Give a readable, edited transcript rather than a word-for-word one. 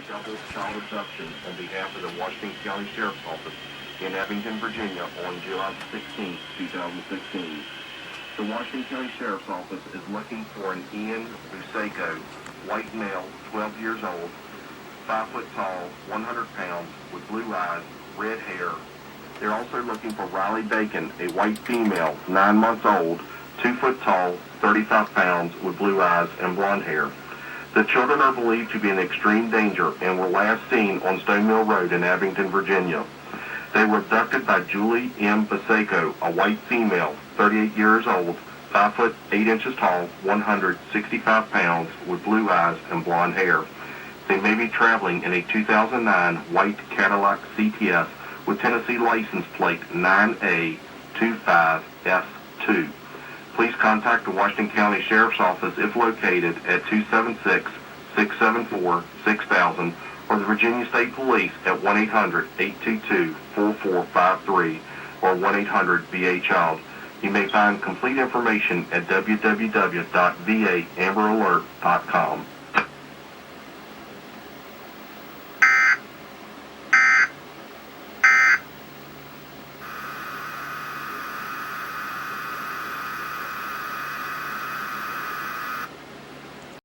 double child abduction on behalf of the Washington County Sheriff's Office in Abington, Virginia on July 16, 2016. The Washington County Sheriff's Office is looking for an Ian Buseko, white male, 12 years old, 5 foot tall, 100 pounds, with blue eyes, red hair. They're also looking for Riley Bacon, a white female, 9 months old, 2 foot tall, 35 pounds, with blue eyes and blonde hair. The children are believed to be in extreme danger and were last seen on Stone Mill Road in Abington, Virginia. They were abducted by Julie M. Buseko, a white female, 38 years old, 5 foot 8 inches tall, 165 pounds, with blue eyes and blonde hair. They may be traveling in a 2009 white Cadillac CTS with Tennessee license plate 9A25S2. Please contact the Washington County Sheriff's Office if located at 276-674-6000 or the Virginia State Police at 1-800-822-4453 or 1-800-VA-CHILD. You may find complete information at www.vaamberalert.com.